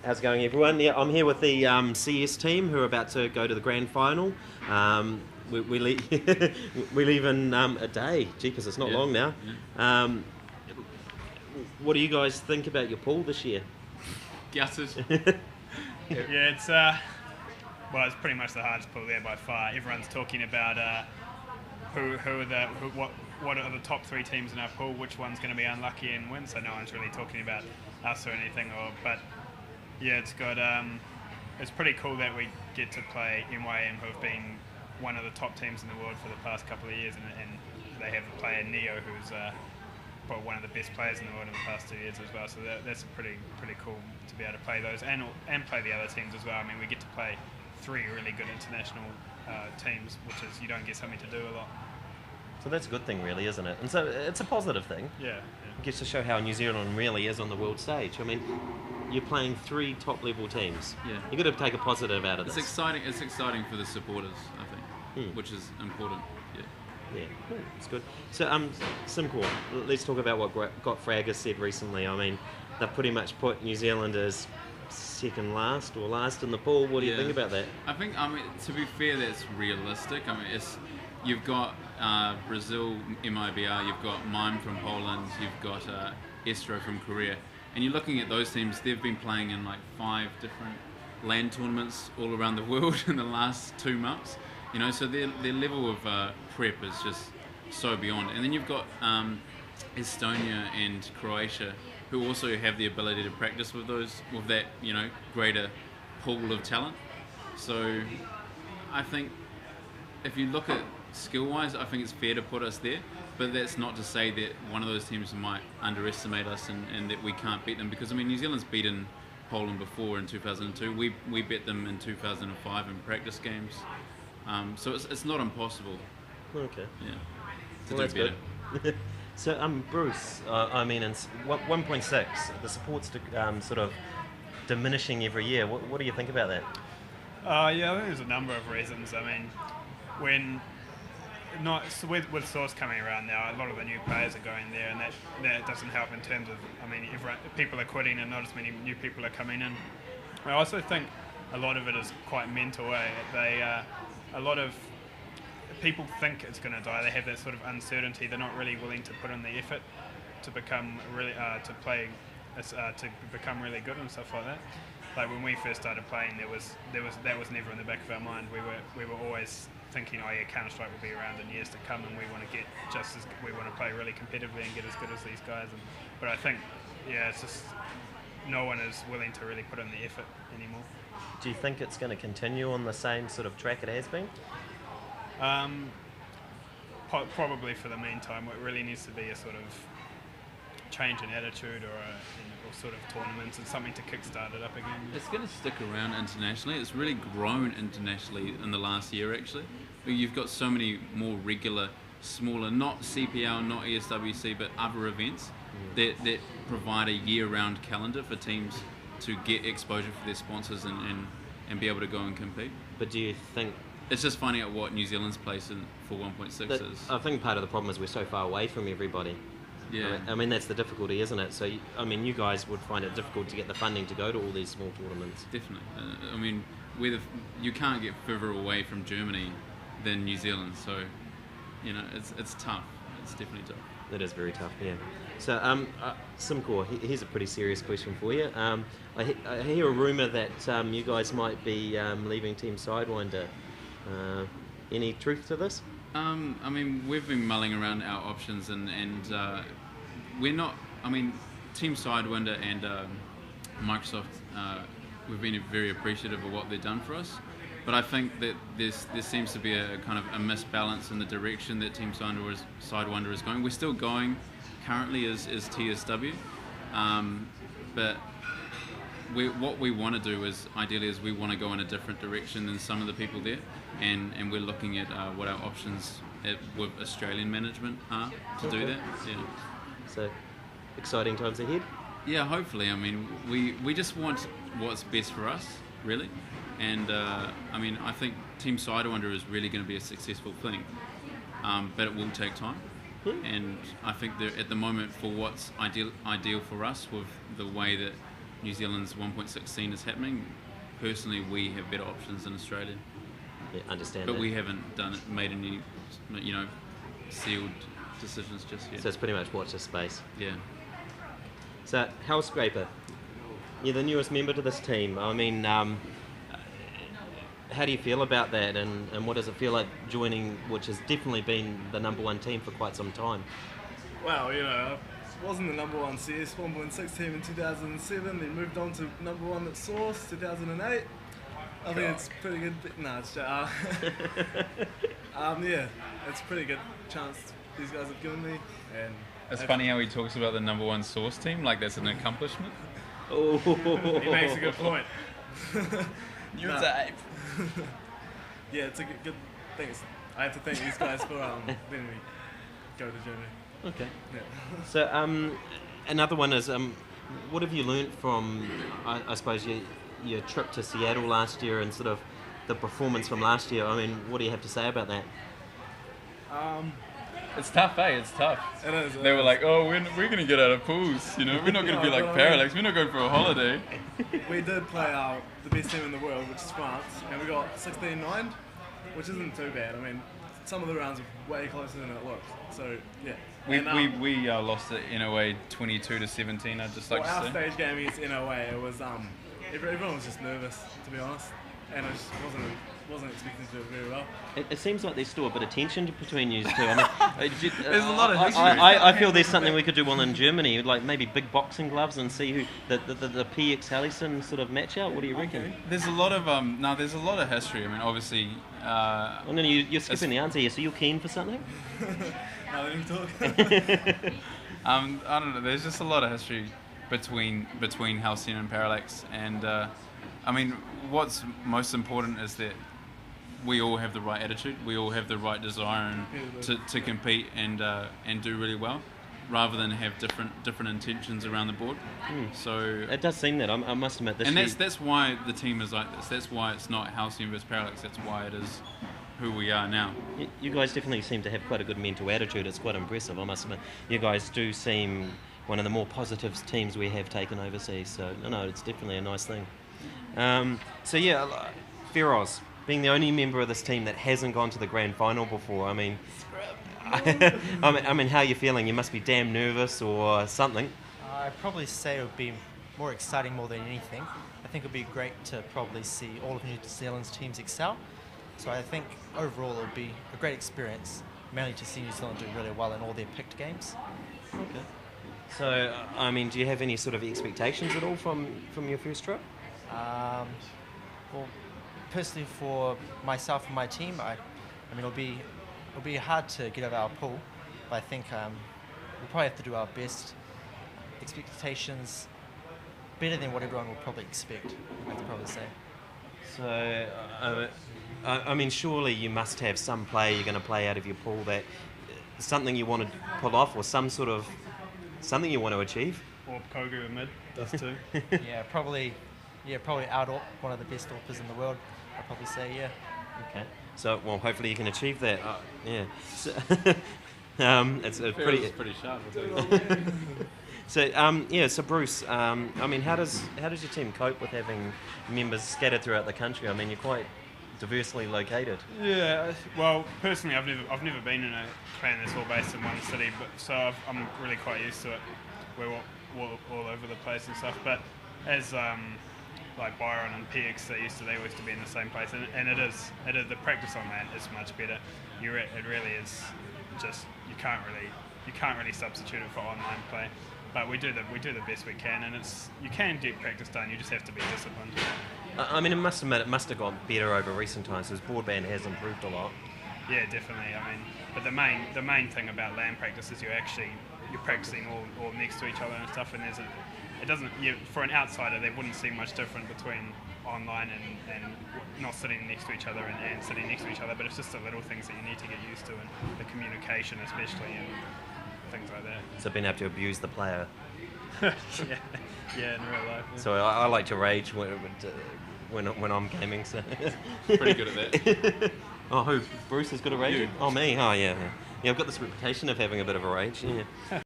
How's it going, everyone? Yeah, I'm here with the CS team who are about to go to the grand final. We leave, we leave in a day. Jeepers, it's not long now. Yeah. What do you guys think about your pool this year? Gutted. Yeah, it's well, it's pretty much the hardest pool there by far. Everyone's talking about what are the top three teams in our pool, which one's going to be unlucky and win. So no one's really talking about us or anything. But yeah, it's pretty cool that we get to play NYM, who have been one of the top teams in the world for the past couple of years, and they have a player Neo who's probably one of the best players in the world in the past 2 years as well. So that's pretty cool to be able to play those and play the other teams as well. I mean, we get to play 3 really good international teams, which is you don't get something to do a lot. So that's a good thing, really, isn't it? And so it's a positive thing. Yeah. It gets to show how New Zealand really is on the world stage. I mean, you're playing 3 top-level teams. Yeah. You've got to take a positive out of this. It's exciting. It's exciting for the supporters, I think, which is important. Yeah. Yeah, cool. It's good. So, Simcor, let's talk about what Got Frag has said recently. I mean, they've pretty much put New Zealand as second last or last in the pool. What do you think about that? I think, to be fair, that's realistic. You've got Brazil, MIBR, you've got Mime from Poland, you've got Estro from Korea, and you're looking at those teams. They've been playing in like 5 different LAN tournaments all around the world in the last 2 months. You know, so their level of prep is just so beyond. And then you've got Estonia and Croatia, who also have the ability to practice with that greater pool of talent. So I think if you look at skill-wise, I think it's fair to put us there. But that's not to say that one of those teams might underestimate us and that we can't beat them. Because New Zealand's beaten Poland before in 2002. We beat them in 2005 in practice games. So it's not impossible. Okay. Yeah. Well, that's good. So, Bruce, in 1.6, the support's sort of diminishing every year. What do you think about that? Yeah, I think there's a number of reasons. I mean, with Source coming around now, a lot of the new players are going there, and that doesn't help in terms of, people are quitting and not as many new people are coming in. I also think a lot of it is quite mental. A lot of people think it's going to die. They have that sort of uncertainty. They're not really willing to put in the effort to become really to become really good and stuff like that. Like when we first started playing, that was never in the back of our mind. We were always thinking, oh yeah, Counter-Strike will be around in years to come, and we want to get we want to play really competitively and get as good as these guys. But I think, it's just no one is willing to really put in the effort anymore. Do you think it's going to continue on the same sort of track it has been? Probably for the meantime. It really needs to be a sort of change in attitude or sort of tournaments and something to kickstart it up again. It's going to stick around internationally. It's really grown internationally in the last year, actually. You've got so many more regular, smaller, not CPL, not ESWC, but other events that provide a year-round calendar for teams to get exposure for their sponsors and be able to go and compete. But do you think... It's just finding out what New Zealand's place for 1.6 is. I think part of the problem is we're so far away from everybody. Yeah. I mean, that's the difficulty, isn't it? So, you guys would find it difficult to get the funding to go to all these small tournaments. Definitely. You can't get further away from Germany than New Zealand, so, it's tough. It's definitely tough. It is very tough, yeah. So, Simcor, here's a pretty serious question for you. I hear a rumour that you guys might be leaving Team Sidewinder. Any truth to this? We've been mulling around our options and we're not... Team Sidewinder and Microsoft, we've been very appreciative of what they've done for us. But I think that there seems to be a kind of a misbalance in the direction that Team Sidewinder is going. We're still going currently as TSW, but what we want to do is we want to go in a different direction than some of the people there, and we're looking at what our options with Australian management are to do that. Yeah. So exciting times ahead. Yeah, hopefully. We just want what's best for us, really. And I think Team Sidewinder is really going to be a successful thing, but it will take time. And I think that at the moment, for what's ideal for us, with the way that New Zealand's 1.6 scene is happening, personally we have better options than Australia. Yeah, understand. But that. we haven't made any, sealed decisions just yet. So it's pretty much watch this space. Yeah. So Hell Scraper, you're the newest member to this team. I mean, how do you feel about that, and what does it feel like joining, which has definitely been the number one team for quite some time? Well, I wasn't the number one CS 1.6 team in 2007, then moved on to number one at Source 2008. I think it's pretty good. No, it's yeah, it's a pretty good chance these guys have given me. And it's funny how he talks about the number one Source team like that's an accomplishment. Oh, he makes a good point. You're No. type. Yeah, it's a good thing. I have to thank these guys for letting me go to Germany. okay. Yeah. So another one is what have you learnt from I suppose your trip to Seattle last year and sort of the performance from last year? I mean, what do you have to say about that? It's tough, eh? It's tough. It is. They were like, oh, we're going to get out of pools, We're not going to be like Parallax. We're not going for a holiday. We did play the best team in the world, which is France, and we got 16-9, which isn't too bad. I mean, some of the rounds are way closer than it looked. So, yeah. We lost it in a way 22-17, I'd just like our to say. stage game against NOA, it was everyone was just nervous, to be honest, and I just wasn't expecting to do it very well. It seems like there's still a bit of tension between you two. I mean, There's a lot of history. I feel there's something we could do well in Germany, like maybe big boxing gloves and see who the PX Hallison sort of match out. What do you reckon? There's a lot of there's a lot of history. I mean, obviously. Oh, no, you're skipping the answer here. So you're keen for something? Now let me talk. I don't know. There's just a lot of history between Halcyon and Parallax, and I mean, what's most important is that we all have the right attitude. We all have the right desire to compete and do really well, rather than have different intentions around the board. So it does seem that. I must admit this. And that's why the team is like this. That's why it's not Halcyon versus Parallax. That's why it is who we are now. You guys definitely seem to have quite a good mental attitude. It's quite impressive, I must admit. You guys do seem one of the more positive teams we have taken overseas. So no, it's definitely a nice thing. So yeah, Feroz, being the only member of this team that hasn't gone to the grand final before, I mean, I mean, how are you feeling? You must be damn nervous or something. I'd probably say it would be more exciting more than anything. I think it would be great to probably see all of New Zealand's teams excel. So I think overall it would be a great experience, mainly to see New Zealand do really well in all their picked games. Okay. So, I mean, do you have any sort of expectations at all from your first trip? Well, personally for myself and my team, I mean, it'll be hard to get out of our pool, but I think we'll probably have to do our best. Expectations better than what everyone will probably expect, I have to probably say. So, I mean, surely you must have some player you're going to play out of your pool that something you want to pull off, or something you want to achieve. Or Kogu in mid, those two. Probably out one of the best AWPers in the world, I'd probably say, yeah. Okay. So, well, hopefully you can achieve that. Yeah. So, it's pretty sharp. I'll tell you. So Bruce, I mean, how does your team cope with having members scattered throughout the country? I mean, you're quite diversely located. Yeah, well, personally, I've never been in a clan that's all based in one city, but so I'm really quite used to it. We're all over the place and stuff. But as like Byron and PX, they used to be in the same place, and it is the practice on that is much better. It really is just you can't really substitute it for online play. But we do the best we can, and you can get practice done. You just have to be disciplined. I mean, I must admit, it must have got better over recent times, because broadband has improved a lot. Yeah, definitely. I mean, but the main thing about LAN practice is you're practicing all next to each other and stuff, and for an outsider, there wouldn't seem much different between online and not sitting next to each other and sitting next to each other, but it's just the little things that you need to get used to, and the communication especially, and things like that. So being able to abuse the player. yeah, in real life. Yeah. So I like to rage when I'm gaming. So Pretty good at that. Oh, who? Bruce is good at raging? You. Oh, me? Oh, yeah. Yeah, I've got this reputation of having a bit of a rage. Yeah.